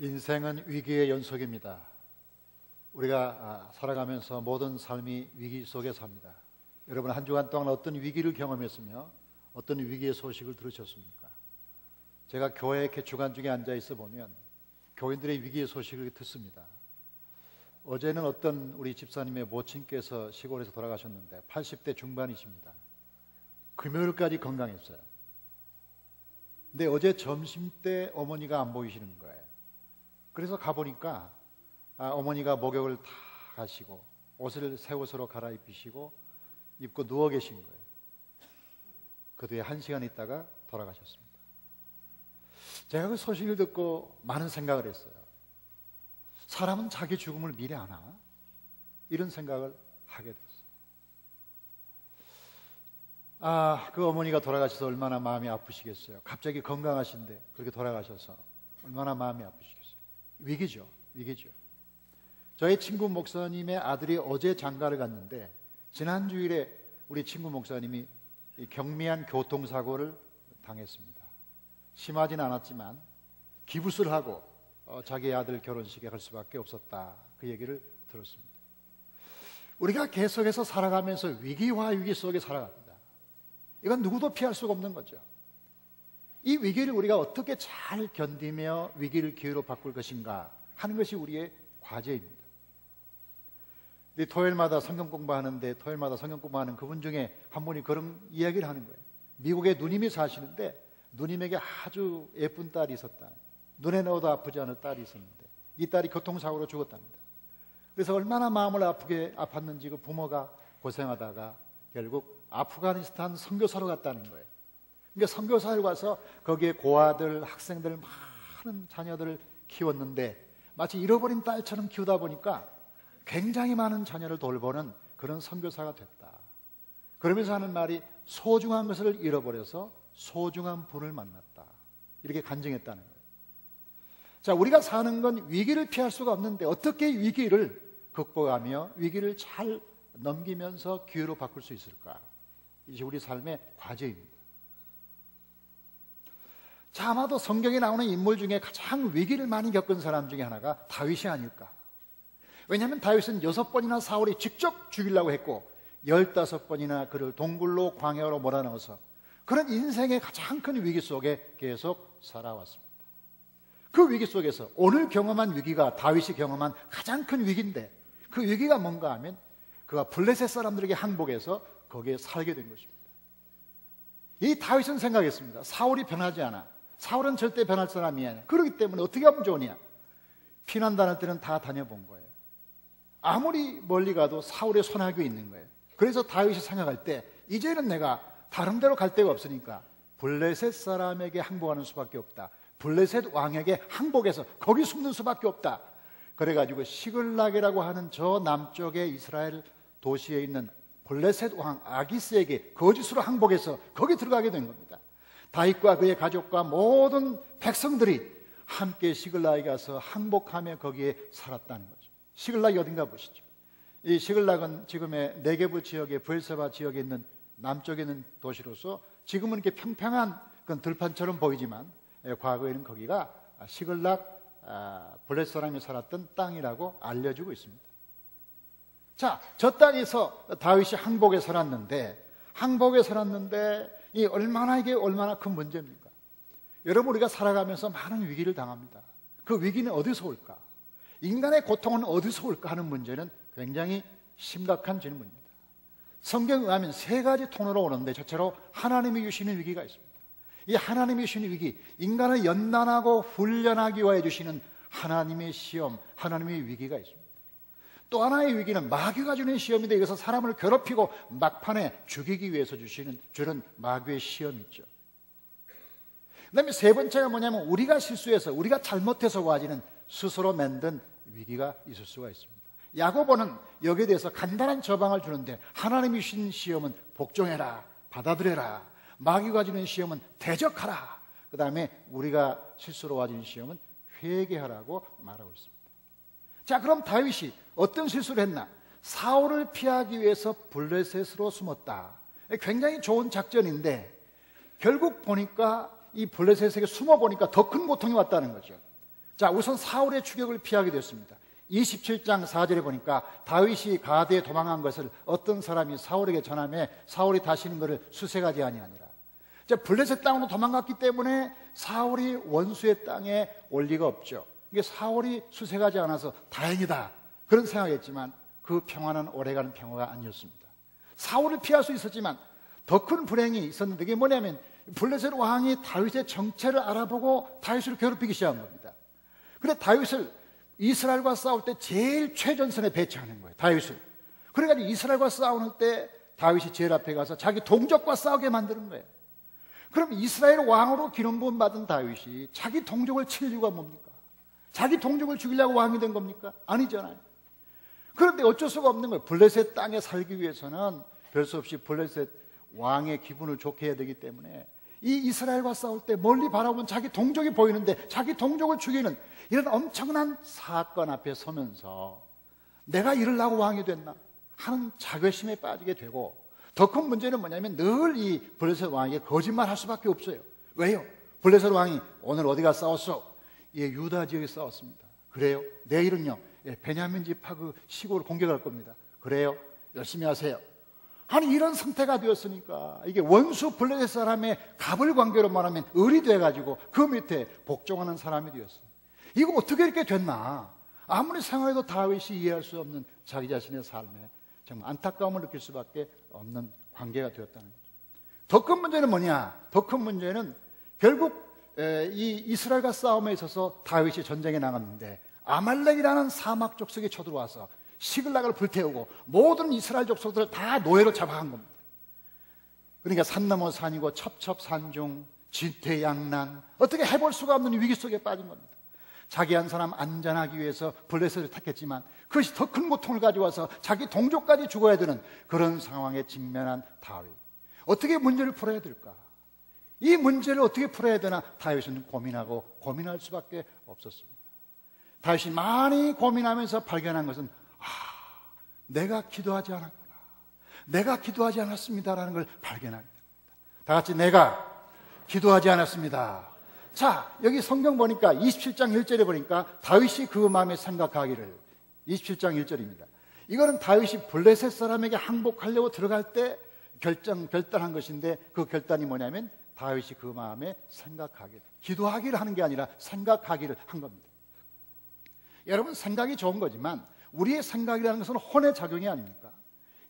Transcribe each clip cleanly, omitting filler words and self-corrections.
인생은 위기의 연속입니다. 우리가 살아가면서 모든 삶이 위기 속에 삽니다. 여러분 한 주간 동안 어떤 위기를 경험했으며 어떤 위기의 소식을 들으셨습니까? 제가 교회 개축안 중에 앉아 있어 보면 교인들의 위기의 소식을 듣습니다. 어제는 어떤 우리 집사님의 모친께서 시골에서 돌아가셨는데 80대 중반이십니다. 금요일까지 건강했어요. 근데 어제 점심 때 어머니가 안 보이시는 거예요. 그래서 가보니까 어머니가 목욕을 다 하시고 옷을 새 옷으로 갈아입히시고 입고 누워 계신 거예요. 그 뒤에 1시간 있다가 돌아가셨습니다. 제가 그 소식을 듣고 많은 생각을 했어요. 사람은 자기 죽음을 미리 아나? 이런 생각을 하게 됐어요. 그 어머니가 돌아가셔서 얼마나 마음이 아프시겠어요. 갑자기 건강하신데 그렇게 돌아가셔서 얼마나 마음이 아프시겠어요. 위기죠. 저희 친구 목사님의 아들이 어제 장가를 갔는데 지난 주일에 우리 친구 목사님이 경미한 교통사고를 당했습니다. 심하지는 않았지만 기부스를 하고 자기 아들 결혼식에 갈 수밖에 없었다. 그 얘기를 들었습니다. 우리가 계속해서 살아가면서 위기와 위기 속에 살아갑니다. 이건 누구도 피할 수가 없는 거죠. 이 위기를 우리가 어떻게 잘 견디며 위기를 기회로 바꿀 것인가 하는 것이 우리의 과제입니다. 토요일마다 성경 공부하는데 토요일마다 성경 공부하는 그분 중에 한 분이 그런 이야기를 하는 거예요. 미국에 누님이 사시는데 누님에게 아주 예쁜 딸이 있었다. 눈에 넣어도 아프지 않을 딸이 있었는데 이 딸이 교통사고로 죽었답니다. 그래서 얼마나 마음을 아프게 아팠는지 그 부모가 고생하다가 결국 아프가니스탄 선교사로 갔다는 거예요. 그러니까 선교사를 가서 거기에 고아들, 학생들 많은 자녀들을 키웠는데 마치 잃어버린 딸처럼 키우다 보니까 굉장히 많은 자녀를 돌보는 그런 선교사가 됐다. 그러면서 하는 말이 소중한 것을 잃어버려서 소중한 분을 만났다. 이렇게 간증했다는 거예요. 자, 우리가 사는 건 위기를 피할 수가 없는데 어떻게 위기를 극복하며 위기를 잘 넘기면서 기회로 바꿀 수 있을까? 이제 우리 삶의 과제입니다. 자, 아마도 성경에 나오는 인물 중에 가장 위기를 많이 겪은 사람 중에 하나가 다윗이 아닐까. 왜냐하면 다윗은 6번이나 사울이 직접 죽이려고 했고 15번이나 그를 동굴로 광야로 몰아넣어서 그런 인생의 가장 큰 위기 속에 계속 살아왔습니다. 그 위기 속에서 오늘 경험한 위기가 다윗이 경험한 가장 큰 위기인데 그 위기가 뭔가 하면 그가 블레셋 사람들에게 항복해서 거기에 살게 된 것입니다. 이 다윗은 생각했습니다. 사울이 변하지 않아. 사울은 절대 변할 사람이 아니야. 그렇기 때문에 어떻게 하면 좋으냐? 피난 다닐 때는 다 다녀본 거예요. 아무리 멀리 가도 사울의 손아귀에 있는 거예요. 그래서 다윗이 생각할 때 이제는 내가 다른 데로 갈 데가 없으니까 블레셋 사람에게 항복하는 수밖에 없다. 블레셋 왕에게 항복해서 거기 숨는 수밖에 없다. 그래가지고 시글락이라고 하는 저 남쪽의 이스라엘 도시에 있는 블레셋 왕 아기스에게 거짓으로 항복해서 거기 들어가게 된 겁니다. 다윗과 그의 가족과 모든 백성들이 함께 시글락에 가서 항복하며 거기에 살았다는 거죠. 시글락이 어딘가 보시죠. 이 시글락은 지금의 네게브 지역의 브엘세바 지역에 있는 남쪽에 있는 도시로서 지금은 이렇게 평평한 그런 들판처럼 보이지만 과거에는 거기가 시글락 블레셋 사람이 살았던 땅이라고 알려지고 있습니다. 자, 저 땅에서 다윗이 항복에 살았는데 이게 얼마나 큰 문제입니까? 여러분, 우리가 살아가면서 많은 위기를 당합니다. 그 위기는 어디서 올까? 인간의 고통은 어디서 올까 하는 문제는 굉장히 심각한 질문입니다. 성경에 의하면 3가지 통로로 오는데 첫째로 하나님이 주시는 위기가 있습니다. 이 하나님이 주시는 위기, 인간을 연단하고 훈련하기 위해 주시는 하나님의 시험, 하나님의 위기가 있습니다. 또 하나의 위기는 마귀가 주는 시험인데 이것은 사람을 괴롭히고 막판에 죽이기 위해서 주는 마귀의 시험이 있죠. 그 다음에 3번째가 뭐냐면 우리가 실수해서 우리가 잘못해서 와지는 스스로 만든 위기가 있을 수가 있습니다. 야고보는 여기에 대해서 간단한 처방을 주는데 하나님이 주신 시험은 복종해라, 받아들여라. 마귀가 주는 시험은 대적하라. 그 다음에 우리가 실수로 와진 시험은 회개하라고 말하고 있습니다. 자, 그럼 다윗이 어떤 실수를 했나? 사울을 피하기 위해서 블레셋으로 숨었다. 굉장히 좋은 작전인데 결국 보니까 이 블레셋에게 숨어 보니까 더 큰 고통이 왔다는 거죠. 자, 우선 사울의 추격을 피하게 됐습니다. 27장 4절에 보니까 다윗이 가드에 도망한 것을 어떤 사람이 사울에게 전하며 사울이 다시는 그를 수색하지 아니하니라. 자, 블레셋 땅으로 도망갔기 때문에 사울이 원수의 땅에 올 리가 없죠. 이게 사울이 수색하지 않아서 다행이다 그런 생각했지만 그 평화는 오래가는 평화가 아니었습니다. 사울을 피할 수 있었지만 더 큰 불행이 있었는데 그게 뭐냐면 블레셋 왕이 다윗의 정체를 알아보고 다윗을 괴롭히기 시작한 겁니다. 그래 다윗을 이스라엘과 싸울 때 제일 최전선에 배치하는 거예요. 다윗을. 그래가지고 이스라엘과 싸우는 때 다윗이 제일 앞에 가서 자기 동족과 싸우게 만드는 거예요. 그럼 이스라엘 왕으로 기름 부음 받은 다윗이 자기 동족을 칠 이유가 뭡니까? 자기 동족을 죽이려고 왕이 된 겁니까? 아니잖아요. 그런데 어쩔 수가 없는 거예요. 블레셋 땅에 살기 위해서는 별 수 없이 블레셋 왕의 기분을 좋게 해야 되기 때문에 이 이스라엘과 싸울 때 멀리 바라보면 자기 동족이 보이는데 자기 동족을 죽이는 이런 엄청난 사건 앞에 서면서 내가 이러려고 왕이 됐나 하는 자괴심에 빠지게 되고 더 큰 문제는 뭐냐면 늘 이 블레셋 왕에게 거짓말할 수밖에 없어요. 왜요? 블레셋 왕이 오늘 어디가 싸웠어? 예, 유다 지역에 싸웠습니다. 그래요? 내일은요? 예, 베냐민 지파 그 시골을 공격할 겁니다. 그래요? 열심히 하세요. 아니 이런 상태가 되었으니까 이게 원수 블레셋 사람의 갑을관계로 말하면 을이 돼가지고 그 밑에 복종하는 사람이 되었습니다. 이거 어떻게 이렇게 됐나? 아무리 생각해도 다윗이 이해할 수 없는 자기 자신의 삶에 정말 안타까움을 느낄 수밖에 없는 관계가 되었다는 거죠. 더 큰 문제는 뭐냐? 더 큰 문제는 결국 이 이스라엘과 싸움에 있어서 다윗이 전쟁에 나갔는데 아말렉이라는 사막 족속이 쳐들어와서 시글락을 불태우고 모든 이스라엘 족속들을 다 노예로 잡아간 겁니다. 그러니까 산 넘어 산이고 첩첩산중 진퇴양난 어떻게 해볼 수가 없는 위기 속에 빠진 겁니다. 자기 한 사람 안전하기 위해서 블레셋을 택했지만 그것이 더 큰 고통을 가져와서 자기 동족까지 죽어야 되는 그런 상황에 직면한 다윗. 어떻게 문제를 풀어야 될까? 이 문제를 어떻게 풀어야 되나 다윗은 고민하고 고민할 수밖에 없었습니다. 다윗이 많이 고민하면서 발견한 것은 내가 기도하지 않았구나. 내가 기도하지 않았습니다라는 걸 발견하게 됩니다. 다 같이 내가 기도하지 않았습니다. 자, 여기 성경 보니까 27장 1절에 보니까 다윗이 그 마음에 생각하기를 27장 1절입니다. 이거는 다윗이 블레셋 사람에게 항복하려고 들어갈 때 결단한 것인데 그 결단이 뭐냐면 다윗이 그 마음에 생각하기를, 기도하기를 하는 게 아니라 생각하기를 한 겁니다. 여러분 생각이 좋은 거지만 우리의 생각이라는 것은 혼의 작용이 아닙니까?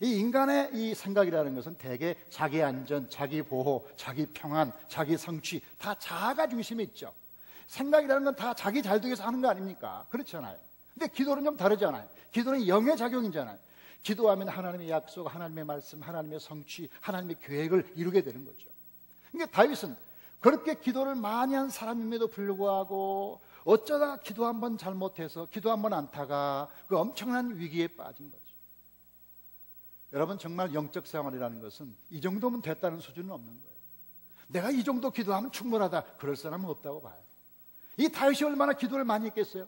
이 인간의 이 생각이라는 것은 대개 자기 안전, 자기 보호, 자기 평안, 자기 성취 다 자아가 중심에 있죠. 생각이라는 건 다 자기 잘 되기 위해서 하는 거 아닙니까? 그렇잖아요. 근데 기도는 좀 다르잖아요. 기도는 영의 작용이잖아요. 기도하면 하나님의 약속, 하나님의 말씀, 하나님의 성취, 하나님의 계획을 이루게 되는 거죠. 그러니까 다윗은 그렇게 기도를 많이 한 사람임에도 불구하고 어쩌다 기도 한번 잘못해서 기도 한번 안타가 그 엄청난 위기에 빠진 거죠. 여러분 정말 영적 생활이라는 것은 이 정도면 됐다는 수준은 없는 거예요. 내가 이 정도 기도하면 충분하다 그럴 사람은 없다고 봐요. 이 다윗이 얼마나 기도를 많이 했겠어요?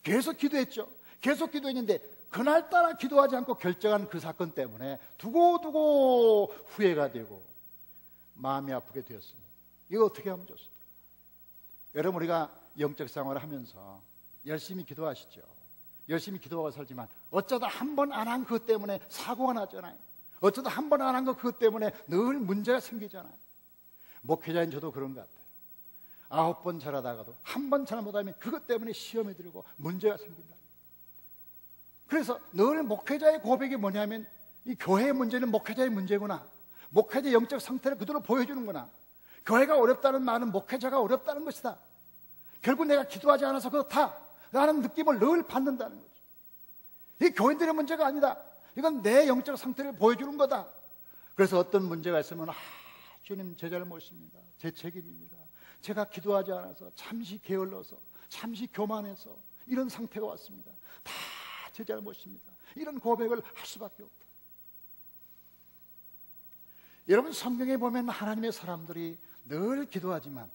계속 기도했죠. 계속 기도했는데 그날따라 기도하지 않고 결정한 그 사건 때문에 두고두고 후회가 되고 마음이 아프게 되었습니다. 이거 어떻게 하면 좋습니까? 여러분 우리가 영적 생활을 하면서 열심히 기도하시죠. 열심히 기도하고 살지만 어쩌다 한 번 안 한 그것 때문에 사고가 나잖아요. 어쩌다 한 번 안 한 거 그것 때문에 늘 문제가 생기잖아요. 목회자인 저도 그런 것 같아요. 9번 잘하다가도 한 번 잘못하면 그것 때문에 시험에 들고 문제가 생긴다. 그래서 늘 목회자의 고백이 뭐냐면 이 교회의 문제는 목회자의 문제구나. 목회자의 영적 상태를 그대로 보여주는구나. 교회가 어렵다는 말은 목회자가 어렵다는 것이다. 결국 내가 기도하지 않아서 그렇다 라는 느낌을 늘 받는다는 거죠. 이게 교인들의 문제가 아니다. 이건 내 영적 상태를 보여주는 거다. 그래서 어떤 문제가 있으면 주님 제 잘못입니다. 제 책임입니다. 제가 기도하지 않아서 잠시 게을러서 잠시 교만해서 이런 상태가 왔습니다. 다 제 잘못입니다. 이런 고백을 할 수밖에 없다. 여러분 성경에 보면 하나님의 사람들이 늘 기도하지만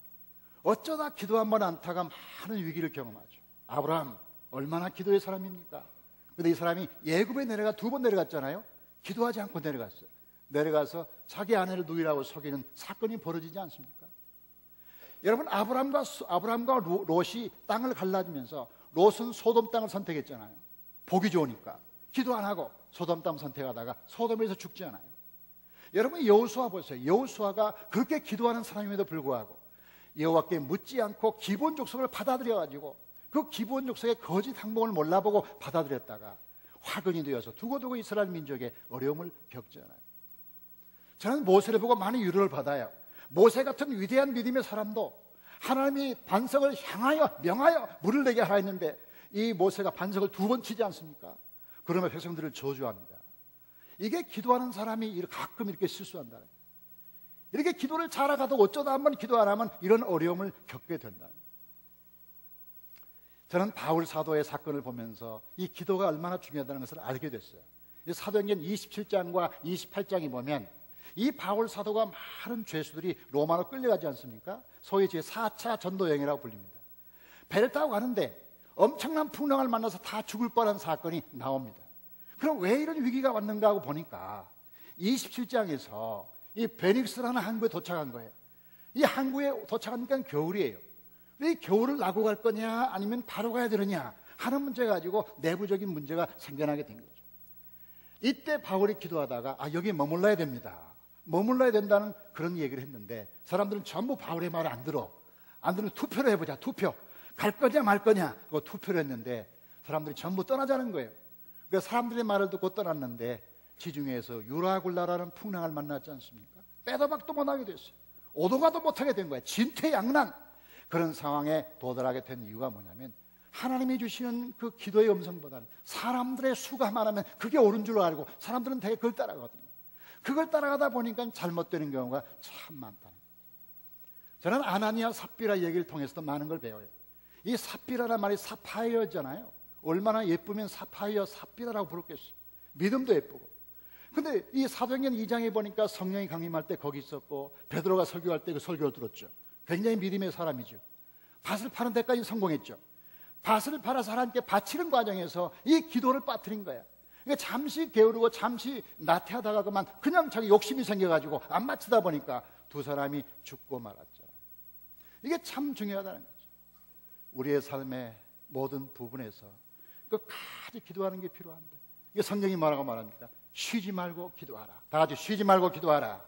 어쩌다 기도 한번 안타가 많은 위기를 경험하죠. 아브라함 얼마나 기도의 사람입니까? 그런데 이 사람이 예굽에 내려가 2번 내려갔잖아요. 기도하지 않고 내려갔어요. 내려가서 자기 아내를 누이라고 속이는 사건이 벌어지지 않습니까? 여러분, 아브라함과 롯이 땅을 갈라지면서 롯은 소돔 땅을 선택했잖아요. 보기 좋으니까. 기도 안 하고 소돔 땅 선택하다가 소돔에서 죽지 않아요. 여러분, 여호수아 보세요. 여호수아가 그렇게 기도하는 사람임에도 불구하고 여호와께 묻지 않고 기본 족속을 받아들여가지고 그 기본 족속의 거짓 항목을 몰라보고 받아들였다가 화근이 되어서 두고두고 이스라엘 민족의 어려움을 겪잖아요. 저는 모세를 보고 많이 위로를 받아요. 모세 같은 위대한 믿음의 사람도 하나님이 반석을 향하여 명하여 물을 내게 하라 했는데 이 모세가 반석을 2번 치지 않습니까? 그러면 백성들을 저주합니다. 이게 기도하는 사람이 가끔 이렇게 실수한다. 이렇게 기도를 잘하가도 어쩌다 한번 기도 안 하면 이런 어려움을 겪게 된다. 저는 바울 사도의 사건을 보면서 이 기도가 얼마나 중요하다는 것을 알게 됐어요. 사도행전 27장과 28장에 보면 이 바울 사도가 많은 죄수들이 로마로 끌려가지 않습니까? 소위 제4차 전도 여행이라고 불립니다. 배를 타고 가는데 엄청난 풍랑을 만나서 다 죽을 뻔한 사건이 나옵니다. 그럼 왜 이런 위기가 왔는가 하고 보니까 27장에서 이 베닉스라는 항구에 도착한 거예요. 이 항구에 도착하니까 겨울이에요. 이 겨울을 나고 갈 거냐 아니면 바로 가야 되느냐 하는 문제 가지고 내부적인 문제가 생겨나게 된 거죠. 이때 바울이 기도하다가 여기 머물러야 됩니다. 머물러야 된다는 그런 얘기를 했는데 사람들은 전부 바울의 말을 안 들으면 투표를 해보자. 투표. 갈 거냐 말 거냐 그거 투표를 했는데 사람들이 전부 떠나자는 거예요. 그래서 사람들의 말을 듣고 떠났는데 지중해에서 유라굴라라는 풍랑을 만났지 않습니까? 빼도 박도 못하게 됐어요. 오도 가도 못하게 된 거예요. 진퇴양난. 그런 상황에 도달하게 된 이유가 뭐냐면 하나님이 주시는 그 기도의 음성보다는 사람들의 수가 많으면 그게 옳은 줄 알고 사람들은 되게 그걸 따라가거든요. 그걸 따라가다 보니까 잘못되는 경우가 참 많다는 거예요. 저는 아나니아 삽비라 얘기를 통해서도 많은 걸 배워요. 이 삽비라란 말이 사파이어잖아요. 얼마나 예쁘면 사파이어 삽비라라고 부르겠어요. 믿음도 예쁘고. 근데 이 사도행전 2장에 보니까 성령이 강림할 때 거기 있었고 베드로가 설교할 때 그 설교를 들었죠. 굉장히 믿음의 사람이죠. 밭을 파는 데까지 성공했죠. 밭을 팔아서 하나님께 바치는 과정에서 이 기도를 빠뜨린 거야. 그러니까 잠시 게으르고 잠시 나태하다가 그냥 자기 욕심이 생겨가지고 안 마치다 보니까 두 사람이 죽고 말았죠. 이게 참 중요하다는 거죠. 우리의 삶의 모든 부분에서 끝까지 기도하는 게 필요한데 이게 성경이 뭐라고 말합니까? 쉬지 말고 기도하라. 다 같이 쉬지 말고 기도하라.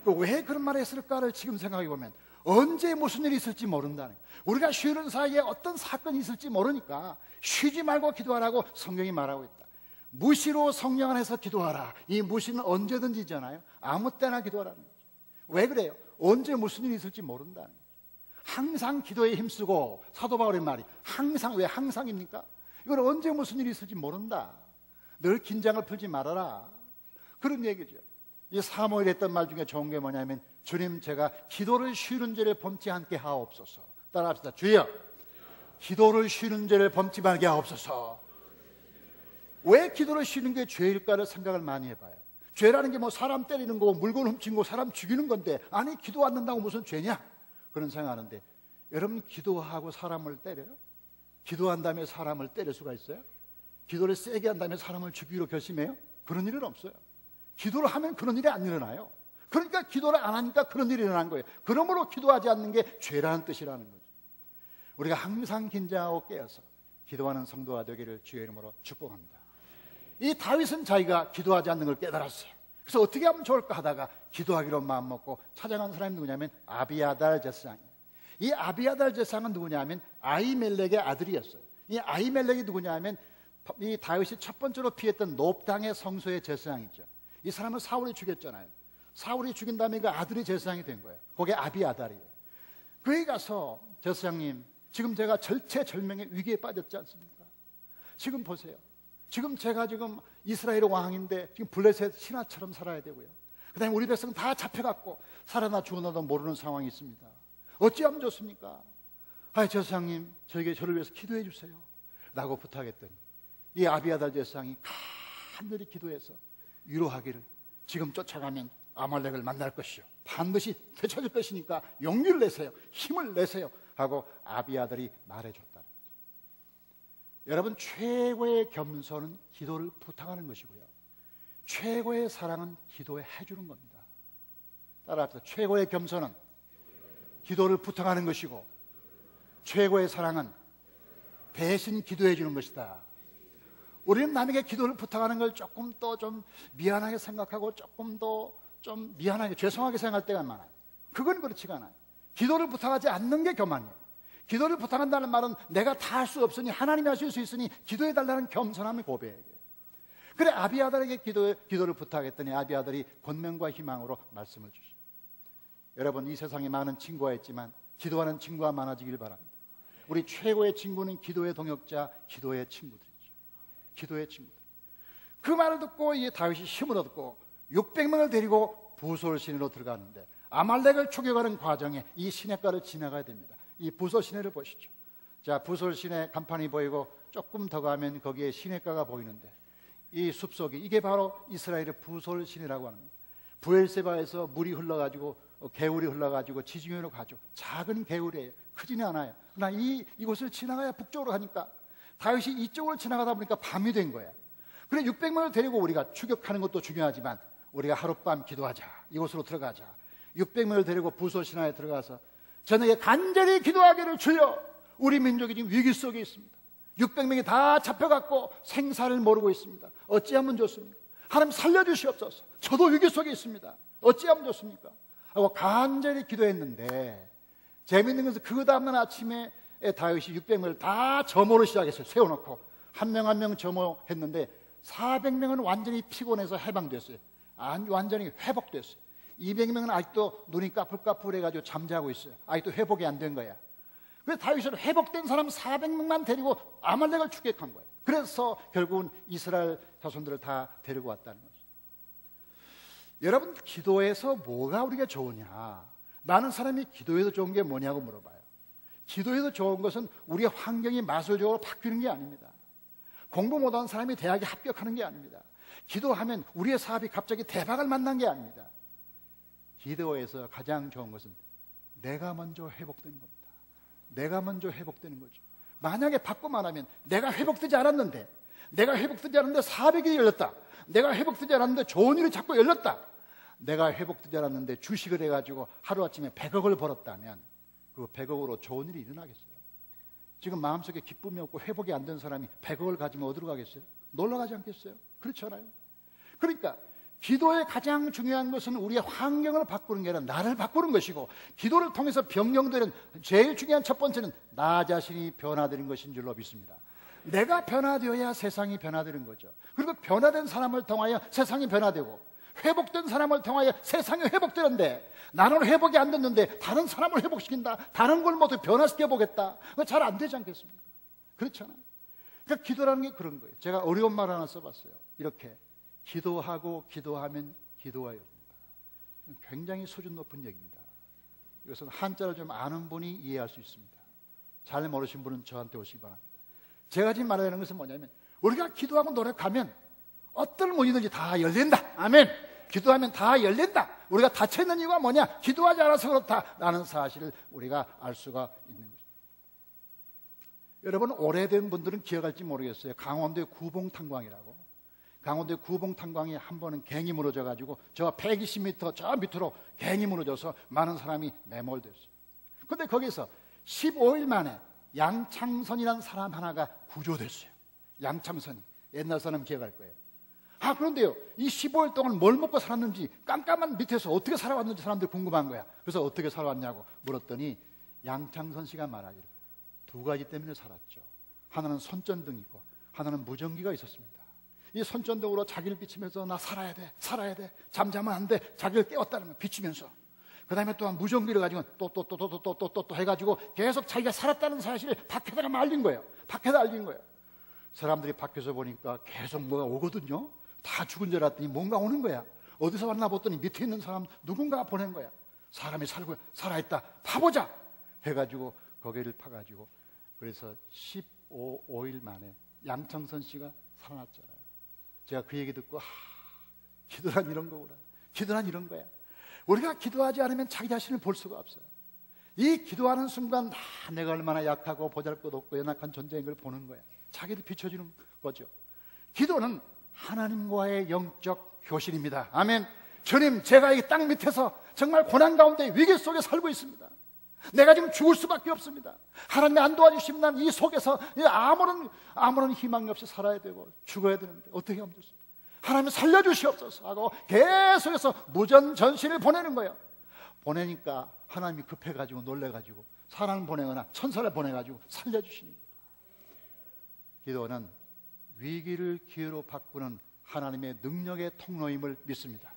왜 그런 말을 했을까를 지금 생각해 보면 언제 무슨 일이 있을지 모른다는 거예요. 우리가 쉬는 사이에 어떤 사건이 있을지 모르니까 쉬지 말고 기도하라고 성경이 말하고 있다. 무시로 성령 안에서 기도하라. 이 무시는 언제든지잖아요. 아무 때나 기도하라는 거죠. 왜 그래요? 언제 무슨 일이 있을지 모른다는 거죠. 항상 기도에 힘쓰고 사도 바울의 말이 항상, 왜 항상입니까? 이건 언제 무슨 일이 있을지 모른다. 늘 긴장을 풀지 말아라. 그런 얘기죠. 이 사무엘이 했던 말 중에 좋은 게 뭐냐면 주님 제가 기도를 쉬는 죄를 범치 않게 하옵소서. 따라합시다. 주여 기도를 쉬는 죄를 범치 말게 하옵소서. 왜 기도를 쉬는 게 죄일까를 생각을 많이 해봐요. 죄라는 게 뭐 사람 때리는 거고 물건 훔친 거 사람 죽이는 건데 아니 기도 안 된다고 무슨 죄냐 그런 생각하는데 여러분 기도하고 사람을 때려요? 기도한 다음에 사람을 때릴 수가 있어요? 기도를 세게 한 다음에 사람을 죽이기로 결심해요? 그런 일은 없어요. 기도를 하면 그런 일이 안 일어나요. 그러니까 기도를 안 하니까 그런 일이 일어난 거예요. 그러므로 기도하지 않는 게 죄라는 뜻이라는 거죠. 우리가 항상 긴장하고 깨어서 기도하는 성도가 되기를 주의 이름으로 축복합니다. 이 다윗은 자기가 기도하지 않는 걸 깨달았어요. 그래서 어떻게 하면 좋을까 하다가 기도하기로 마음먹고 찾아간 사람이 누구냐면 아비아달 제사장이에요. 이 아비아달 제사장은 누구냐면 아히멜렉의 아들이었어요. 이 아히멜렉이 누구냐면 이 다윗이 첫 번째로 피했던 놉당의 성소의 제사장이죠. 이 사람을 사울이 죽였잖아요. 사울이 죽인 다음에 그 아들이 제사장이 된 거예요. 그게 아비아달이에요. 그에 가서 제사장님 지금 제가 절체절명의 위기에 빠졌지 않습니까? 지금 보세요. 지금 제가 지금 이스라엘의 왕인데 지금 블레셋 신하처럼 살아야 되고요. 그 다음에 우리 백성 다 잡혀갖고 살아나 죽어나도 모르는 상황이 있습니다. 어찌하면 좋습니까? 제사장님 저를 위해서 기도해 주세요 라고 부탁했더니 이 아비아달 제사장이 간절히 기도해서 위로하기를 지금 쫓아가면 아말렉을 만날 것이요 반드시 되찾을 것이니까 용기를 내세요 힘을 내세요 하고 아비아달이 말해줬다는 거죠. 여러분 최고의 겸손은 기도를 부탁하는 것이고요 최고의 사랑은 기도에 해주는 겁니다. 따라합시다. 최고의 겸손은 기도를 부탁하는 것이고, 최고의 사랑은 대신 기도해 주는 것이다. 우리는 남에게 기도를 부탁하는 걸 조금 더 좀 미안하게 생각하고 조금 더 좀 미안하게, 죄송하게 생각할 때가 많아요. 그건 그렇지가 않아요. 기도를 부탁하지 않는 게 교만이에요. 기도를 부탁한다는 말은 내가 다 할 수 없으니 하나님이 하실 수 있으니 기도해 달라는 겸손함의 고백이에요. 그래, 아비아들에게 기도를 부탁했더니 아비아들이 권면과 희망으로 말씀을 주십니다. 여러분, 이 세상에 많은 친구가 있지만 기도하는 친구가 많아지길 바랍니다. 우리 최고의 친구는 기도의 동역자, 기도의 친구들이죠. 기도의 친구들. 그 말을 듣고 이 다윗이 힘을 얻고 600명을 데리고 부솔 시내로 들어가는데, 아말렉을 추격하는 과정에 이 시내가를 지나가야 됩니다. 이 부솔 시내를 보시죠. 자, 부솔 시내 간판이 보이고 조금 더 가면 거기에 시내가가 보이는데, 이 숲속이, 이게 바로 이스라엘의 부솔 시내라고 합니다. 부엘세바에서 물이 흘러가지고 개울이 흘러가지고 지중해로 가죠. 작은 개울이에요. 크지는 않아요. 그러나 이곳을 지나가야 북쪽으로 가니까 다윗이 이쪽을 지나가다 보니까 밤이 된 거예요. 그래, 600명을 데리고 우리가 추격하는 것도 중요하지만 우리가 하룻밤 기도하자, 이곳으로 들어가자. 600명을 데리고 부솔 시내에 들어가서 저녁에 간절히 기도하기를, 주여, 우리 민족이 지금 위기 속에 있습니다. 600명이 다 잡혀갖고 생사를 모르고 있습니다. 어찌하면 좋습니까? 하나님 살려주시옵소서. 저도 위기 속에 있습니다. 어찌하면 좋습니까? 하고 간절히 기도했는데, 재미있는 것은 그 다음날 아침에 다윗이 600명을 다 점호를 시작했어요. 세워놓고 한 명 한 명 점호했는데 400명은 완전히 피곤해서 해방됐어요. 완전히 회복됐어요. 200명은 아직도 눈이 까풀까풀해가지고 잠자고 있어요. 아직도 회복이 안 된 거야. 그래서 다윗은 회복된 사람 400명만 데리고 아말렉을 추격한 거예요. 그래서 결국은 이스라엘 자손들을 다 데리고 왔다는 거죠. 여러분, 기도에서 뭐가 우리가 좋으냐? 많은 사람이 기도해서 좋은 게 뭐냐고 물어봐요. 기도해서 좋은 것은 우리의 환경이 마술적으로 바뀌는 게 아닙니다. 공부 못하는 사람이 대학에 합격하는 게 아닙니다. 기도하면 우리의 사업이 갑자기 대박을 만난 게 아닙니다. 기도에서 가장 좋은 것은 내가 먼저 회복되는 겁니다. 내가 먼저 회복되는 거죠. 만약에 바꿔 말하면 내가 회복되지 않았는데, 내가 회복되지 않았는데 사업이 열렸다, 내가 회복되지 않았는데 좋은 일이 자꾸 열렸다, 내가 회복되지 않았는데 주식을 해가지고 하루아침에 100억을 벌었다면 그 100억으로 좋은 일이 일어나겠어요? 지금 마음속에 기쁨이 없고 회복이 안 된 사람이 100억을 가지면 어디로 가겠어요? 놀러 가지 않겠어요? 그렇지 않아요? 그러니까 기도의 가장 중요한 것은 우리의 환경을 바꾸는 게 아니라 나를 바꾸는 것이고, 기도를 통해서 변경되는 제일 중요한 첫 번째는 나 자신이 변화되는 것인 줄로 믿습니다. 내가 변화되어야 세상이 변화되는 거죠. 그리고 변화된 사람을 통하여 세상이 변화되고, 회복된 사람을 통하여 세상이 회복되는데, 나는 회복이 안 됐는데 다른 사람을 회복시킨다, 다른 걸 모두 변화시켜 보겠다, 그거 잘 안 되지 않겠습니까? 그렇잖아요. 그러니까 기도라는 게 그런 거예요. 제가 어려운 말 하나 써봤어요. 이렇게 기도하고 기도하면 기도가 열립니다. 굉장히 수준 높은 얘기입니다. 이것은 한자를 좀 아는 분이 이해할 수 있습니다. 잘 모르신 분은 저한테 오시기 바랍니다. 제가 지금 말하는 것은 뭐냐면, 우리가 기도하고 노력하면 어떤 문이든지 다 열린다. 아멘. 기도하면 다 열린다. 우리가 닫혀있는 이유가 뭐냐? 기도하지 않아서 그렇다 라는 사실을 우리가 알 수가 있는 거죠. 여러분, 오래된 분들은 기억할지 모르겠어요. 강원도의 구봉탄광이라고. 강원도의 구봉탄광이 한 번은 갱이 무너져가지고 저 120m 저 밑으로 갱이 무너져서 많은 사람이 매몰됐어요. 그런데 거기서 15일 만에 양창선이라는 사람 하나가 구조됐어요. 양창선이. 옛날 사람 기억할 거예요. 그런데요, 이 15일 동안 뭘 먹고 살았는지, 깜깜한 밑에서 어떻게 살아왔는지 사람들이 궁금한 거야. 그래서 어떻게 살아왔냐고 물었더니 양창선 씨가 말하기를 두 가지 때문에 살았죠. 하나는 손전등이 있고 하나는 무전기가 있었습니다. 이 손전등으로 자기를 비치면서 나 살아야 돼, 살아야 돼, 잠자면 안 돼, 자기를 깨웠다는 거 비치면서, 그 다음에 또한 무전기를 가지고 또 해가지고 계속 자기가 살았다는 사실을 밖에다가 알린 거예요. 밖에다 알린 거예요. 사람들이 밖에서 보니까 계속 뭐가 오거든요. 다 죽은 줄 알았더니 뭔가 오는 거야. 어디서 왔나 봤더니 밑에 있는 사람 누군가가 보낸 거야. 사람이 살고 살아있다, 파보자 해가지고 고개를 파가지고, 그래서 15일 만에 양창선 씨가 살아났잖아요. 제가 그 얘기 듣고 기도란 이런 거구나. 기도란 이런 거야. 우리가 기도하지 않으면 자기 자신을 볼 수가 없어요. 이 기도하는 순간 내가 얼마나 약하고 보잘것없고 연약한 존재인 걸 보는 거야. 자기를 비춰주는 거죠. 기도는 하나님과의 영적 교실입니다. 아멘. 주님, 제가 이 땅 밑에서 정말 고난 가운데 위기 속에 살고 있습니다. 내가 지금 죽을 수밖에 없습니다. 하나님이 안 도와주시면 나는 이 속에서 아무런 희망이 없이 살아야 되고 죽어야 되는데 어떻게 하면 좋습니까? 하나님 살려주시옵소서 하고 계속해서 무전전신을 보내는 거예요. 보내니까 하나님이 급해가지고 놀래가지고 사람을 보내거나 천사를 보내가지고 살려주시는 거예요. 기도는 위기를 기회로 바꾸는 하나님의 능력의 통로임을 믿습니다.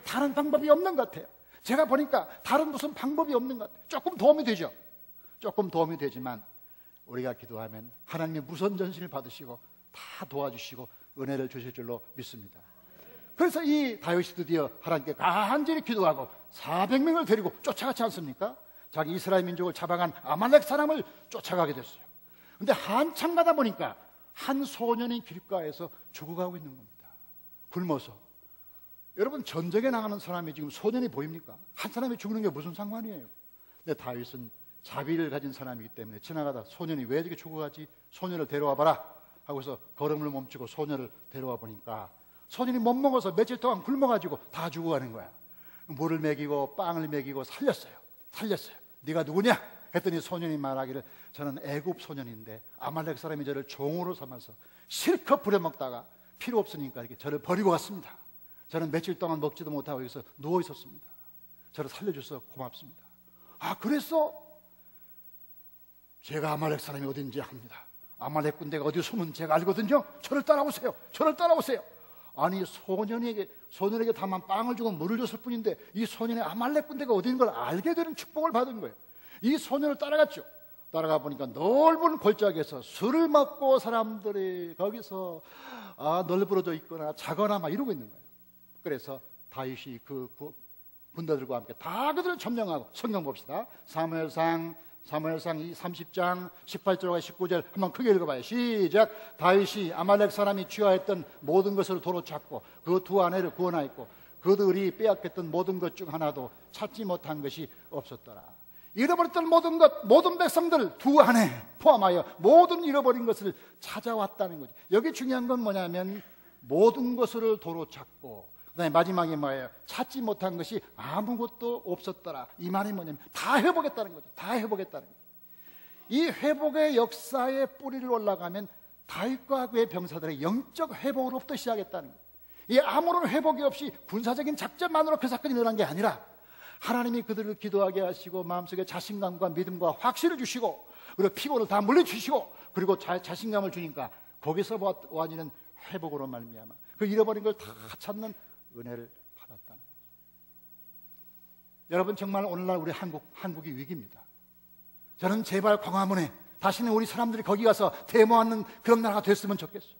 다른 방법이 없는 것 같아요. 제가 보니까 다른 무슨 방법이 없는 것 같아요. 조금 도움이 되죠. 조금 도움이 되지만 우리가 기도하면 하나님의 무선전신을 받으시고 다 도와주시고 은혜를 주실 줄로 믿습니다. 그래서 이 다윗이 드디어 하나님께 간절히 기도하고 400명을 데리고 쫓아가지 않습니까? 자기 이스라엘 민족을 잡아간 아말렉 사람을 쫓아가게 됐어요. 근데 한참 가다 보니까 한 소년이 길가에서 죽어가고 있는 겁니다. 굶어서. 여러분, 전쟁에 나가는 사람이 지금 소년이 보입니까? 한 사람이 죽는 게 무슨 상관이에요? 근데 다윗은 자비를 가진 사람이기 때문에 지나가다 소년이 왜 이렇게 죽어가지? 소년을 데려와 봐라 하고서 걸음을 멈추고 소년을 데려와 보니까 소년이 못 먹어서 며칠 동안 굶어가지고 다 죽어가는 거야. 물을 먹이고 빵을 먹이고 살렸어요. 네가 누구냐? 했더니 소년이 말하기를 저는 애굽 소년인데 아말렉 사람이 저를 종으로 삼아서 실컷 부려먹다가 필요 없으니까 이렇게 저를 버리고 갔습니다. 저는 며칠 동안 먹지도 못하고 여기서 누워 있었습니다. 저를 살려줘서 고맙습니다. 아, 그랬어? 제가 아말렉 사람이 어딘지 압니다. 아말렉 군대가 어디 숨은 제가 알거든요. 저를 따라오세요. 아니, 소년에게 다만 빵을 주고 물을 줬을 뿐인데 이 소년의 아말렉 군대가 어딘 걸 알게 되는 축복을 받은 거예요. 이 소년을 따라갔죠. 따라가 보니까 넓은 골짜기에서 술을 먹고 사람들이 거기서 널브러져 있거나 자거나 막 이러고 있는 거예요. 그래서 다윗이 그 군대들과 함께 다 그들을 점령하고, 성경 봅시다. 사무엘상 30장 18절과 19절 한번 크게 읽어봐요. 시작. 다윗이 아말렉 사람이 취하했던 모든 것을 도로 찾고 그 두 아내를 구원하였고 그들이 빼앗겼던 모든 것 중 하나도 찾지 못한 것이 없었더라. 잃어버렸던 모든 것, 모든 백성들 두 아내 포함하여 모든 잃어버린 것을 찾아왔다는 거죠. 여기 중요한 건 뭐냐면 모든 것을 도로 찾고 그다음에 마지막에 뭐예요? 찾지 못한 것이 아무것도 없었더라. 이 말이 뭐냐면 다 회복했다는 거죠. 다 회복했다는 거죠. 이 회복의 역사에 뿌리를 올라가면 다윗과 그의 병사들의 영적 회복으로부터 시작했다는 거예요. 이 아무런 회복이 없이 군사적인 작전만으로 그 사건이 일어난 게 아니라 하나님이 그들을 기도하게 하시고 마음속에 자신감과 믿음과 확신을 주시고 그리고 피곤을 다 물려주시고 그리고 자신감을 주니까 거기서 와지는 회복으로 말미암아 그 잃어버린 걸 다 찾는 은혜를 받았다는 거죠. 여러분, 정말 오늘날 우리 한국이 위기입니다. 저는 제발 광화문에 다시는 우리 사람들이 거기 가서 데모하는 그런 나라가 됐으면 좋겠어요.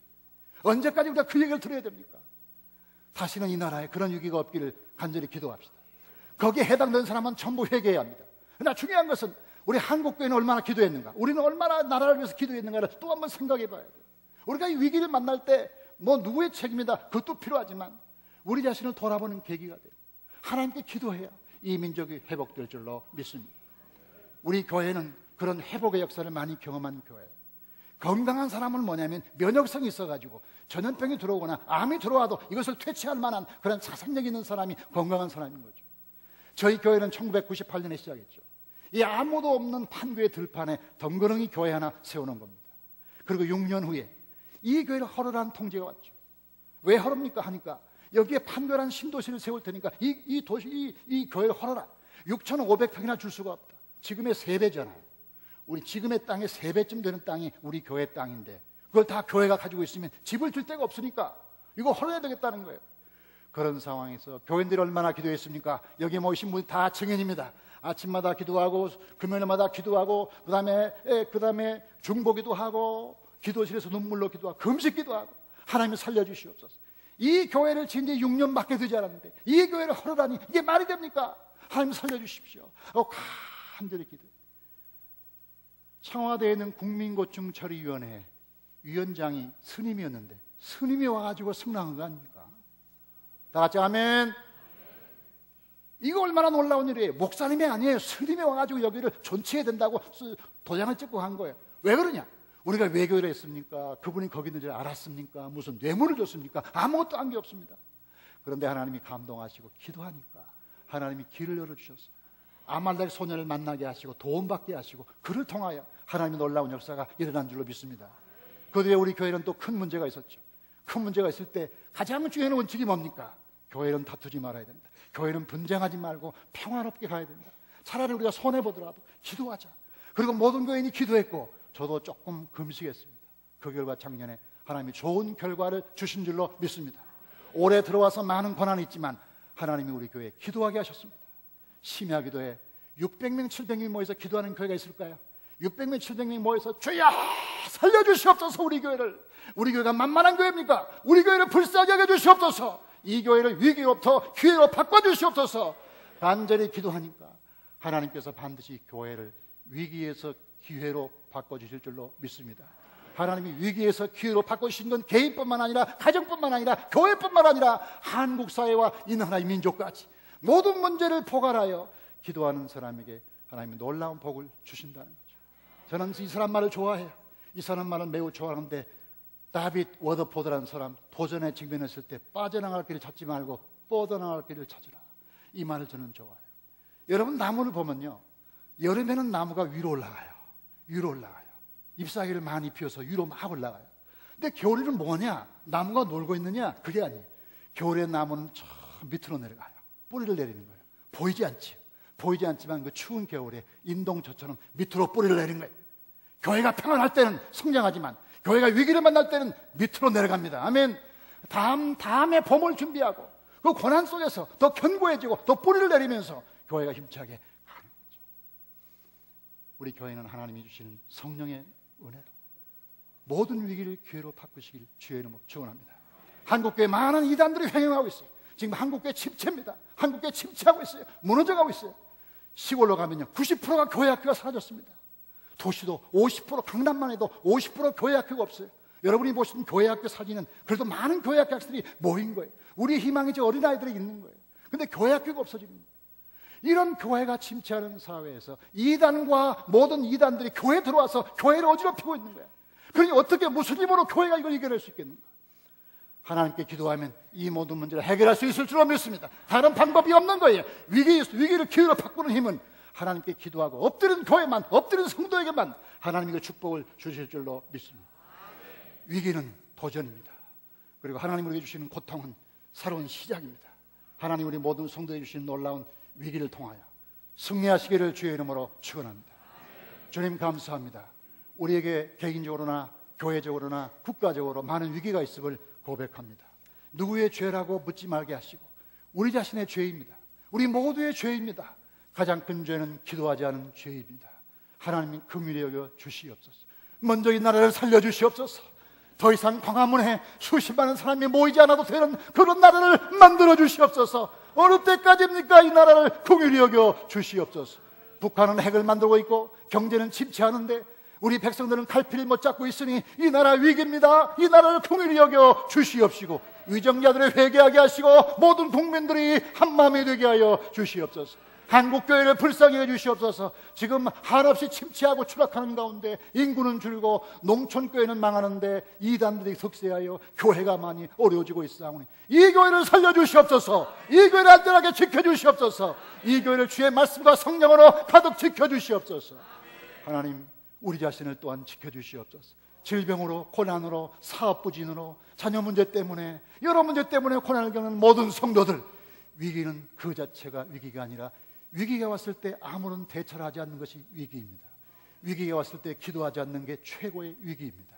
언제까지 우리가 그 얘기를 들어야 됩니까? 다시는 이 나라에 그런 위기가 없기를 간절히 기도합시다. 거기에 해당되는 사람은 전부 회개해야 합니다. 그러나 중요한 것은 우리 한국교회는 얼마나 기도했는가, 우리는 얼마나 나라를 위해서 기도했는가를 또 한번 생각해 봐야 돼요. 우리가 이 위기를 만날 때 뭐 누구의 책임이다 그것도 필요하지만 우리 자신을 돌아보는 계기가 돼요. 하나님께 기도해야 이 민족이 회복될 줄로 믿습니다. 우리 교회는 그런 회복의 역사를 많이 경험한 교회예요. 건강한 사람은 뭐냐면 면역성이 있어가지고 전염병이 들어오거나 암이 들어와도 이것을 퇴치할 만한 그런 자생력 있는 사람이 건강한 사람인 거죠. 저희 교회는 1998년에 시작했죠. 이 아무도 없는 판교의 들판에 덩그러니 교회 하나 세우는 겁니다. 그리고 6년 후에 이 교회를 허러라는 통지가 왔죠. 왜 허럽니까 하니까 여기에 판교라는 신도시를 세울 테니까 이 교회를 허러라. 6,500평이나 줄 수가 없다. 지금의 3배잖아요. 우리 지금의 땅의 3배쯤 되는 땅이 우리 교회 땅인데 그걸 다 교회가 가지고 있으면 집을 줄 데가 없으니까 이거 허러야 되겠다는 거예요. 그런 상황에서 교인들이 얼마나 기도했습니까? 여기 모이신 분이 다 증인입니다. 아침마다 기도하고 금요일마다 기도하고 그다음에 중보기도 하고 기도실에서 눈물로 기도하고 금식 기도하고 하나님 살려주시옵소서. 이 교회를 지은 지 6년밖에 되지 않았는데 이 교회를 허러라니 이게 말이 됩니까? 하나님 살려주십시오. 간절히 기도해요. 청와대에는 국민고충처리위원회 위원장이 스님이었는데 스님이 와가지고 승낙한 거 아닙니까? 다 같이 아멘. 이거 얼마나 놀라운 일이에요. 목사님이 아니에요. 스님이 와가지고 여기를 존치해야 된다고 도장을 찍고 간 거예요. 왜 그러냐? 우리가 외교를 했습니까? 그분이 거기 있는 줄 알았습니까? 무슨 뇌물을 줬습니까? 아무것도 한 게 없습니다. 그런데 하나님이 감동하시고 기도하니까 하나님이 길을 열어주셨어요. 아말렉 소년을 만나게 하시고 도움받게 하시고 그를 통하여 하나님의 놀라운 역사가 일어난 줄로 믿습니다. 그 뒤에 우리 교회는 또 큰 문제가 있었죠. 큰 문제가 있을 때 가장 중요한 원칙이 뭡니까? 교회는 다투지 말아야 된다. 교회는 분쟁하지 말고 평화롭게 가야 된다. 차라리 우리가 손해보더라도 기도하자. 그리고 모든 교인이 기도했고 저도 조금 금식했습니다. 그 결과 작년에 하나님이 좋은 결과를 주신 줄로 믿습니다. 올해 들어와서 많은 고난이 있지만 하나님이 우리 교회에 기도하게 하셨습니다. 심야 기도에 600명, 700명이 모여서 기도하는 교회가 있을까요? 600명, 700명이 모여서 주여 살려주시옵소서. 우리 교회를, 우리 교회가 만만한 교회입니까? 우리 교회를 불쌍하게 하게 주시옵소서. 이 교회를 위기로부터 기회로 바꿔주시옵소서. 간절히 기도하니까 하나님께서 반드시 교회를 위기에서 기회로 바꿔주실 줄로 믿습니다. 하나님이 위기에서 기회로 바꿔주신 건 개인뿐만 아니라 가정뿐만 아니라 교회뿐만 아니라 한국 사회와 이 나라의 민족까지 모든 문제를 포괄하여 기도하는 사람에게 하나님이 놀라운 복을 주신다는 거죠. 저는 이 사람 말을 좋아해요. 이 사람 말을 매우 좋아하는데, 다빗 워더포드라는 사람, 도전에 직면했을 때 빠져나갈 길을 찾지 말고 뻗어나갈 길을 찾으라. 이 말을 저는 좋아해요. 여러분, 나무를 보면요, 여름에는 나무가 위로 올라가요. 위로 올라가요. 잎사귀를 많이 피워서 위로 막 올라가요. 근데 겨울에는 뭐냐? 나무가 놀고 있느냐? 그게 아니에요. 겨울에 나무는 저 밑으로 내려가요. 뿌리를 내리는 거예요. 보이지 않지요. 보이지 않지만 그 추운 겨울에 인동저처럼 밑으로 뿌리를 내리는 거예요. 교회가 평안할 때는 성장하지만 교회가 위기를 만날 때는 밑으로 내려갑니다. 아멘. 다음에 봄을 준비하고 그 고난 속에서 더 견고해지고 더 뿌리를 내리면서 교회가 힘차게 가는 거죠. 우리 교회는 하나님이 주시는 성령의 은혜로 모든 위기를 기회로 바꾸시길 주의 이름으로 축원합니다. 한국교회 많은 이단들이 횡행하고 있어요. 지금 한국교회 침체입니다. 한국교회 침체하고 있어요. 무너져가고 있어요. 시골로 가면요 90%가 교회 학교가 사라졌습니다. 도시도 50%, 강남만 해도 50% 교회 학교가 없어요. 여러분이 보시는 교회 학교 사진은 그래도 많은 교회 학교 학생들이 모인 거예요. 우리의 희망이 저 어린아이들이 있는 거예요. 근데 교회 학교가 없어지는 거예요. 이런 교회가 침체하는 사회에서 이단과 모든 이단들이 교회에 들어와서 교회를 어지럽히고 있는 거예요. 그러니 어떻게 무슨 힘으로 교회가 이걸 이겨낼 수 있겠는가? 하나님께 기도하면 이 모든 문제를 해결할 수 있을 줄로 믿습니다. 다른 방법이 없는 거예요. 위기를 기회로 바꾸는 힘은 하나님께 기도하고 엎드린 교회만, 엎드린 성도에게만 하나님이 그 축복을 주실 줄로 믿습니다. 위기는 도전입니다. 그리고 하나님 우리에게 주시는 고통은 새로운 시작입니다. 하나님 우리 모든 성도에게 주시는 놀라운 위기를 통하여 승리하시기를 주의 이름으로 축원합니다. 주님 감사합니다. 우리에게 개인적으로나 교회적으로나 국가적으로 많은 위기가 있음을 고백합니다. 누구의 죄라고 묻지 말게 하시고 우리 자신의 죄입니다. 우리 모두의 죄입니다. 가장 큰 죄는 기도하지 않은 죄입니다. 하나님이 긍휼히 여겨 주시옵소서. 먼저 이 나라를 살려주시옵소서. 더 이상 광화문에 수십 많은 사람이 모이지 않아도 되는 그런 나라를 만들어 주시옵소서. 어느 때까지입니까? 이 나라를 긍휼히 여겨 주시옵소서. 북한은 핵을 만들고 있고 경제는 침체하는데 우리 백성들은 갈피를 못 잡고 있으니 이 나라 위기입니다. 이 나라를 긍휼히 여겨 주시옵시고 위정자들을 회개하게 하시고 모든 국민들이 한마음이 되게 하여 주시옵소서. 한국교회를 불쌍히 해주시옵소서. 지금 한없이 침체하고 추락하는 가운데 인구는 줄고 농촌교회는 망하는데 이단들이 득세하여 교회가 많이 어려워지고 있사오니 이 교회를 살려주시옵소서. 이 교회를 안전하게 지켜주시옵소서. 이 교회를 주의 말씀과 성령으로 가득 지켜주시옵소서. 하나님 우리 자신을 또한 지켜주시옵소서. 질병으로, 고난으로, 사업부진으로, 자녀 문제 때문에, 여러 문제 때문에 고난을 겪는 모든 성도들, 위기는 그 자체가 위기가 아니라 위기가 왔을 때 아무런 대처를 하지 않는 것이 위기입니다. 위기가 왔을 때 기도하지 않는 게 최고의 위기입니다.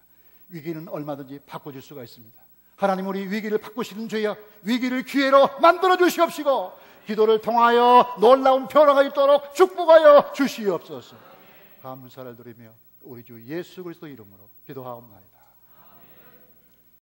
위기는 얼마든지 바꿔줄 수가 있습니다. 하나님 우리 위기를 바꾸시는 주여 위기를 기회로 만들어 주시옵시고 기도를 통하여 놀라운 변화가 있도록 축복하여 주시옵소서. 감사를 드리며 우리 주 예수 그리스도 이름으로 기도하옵나이다.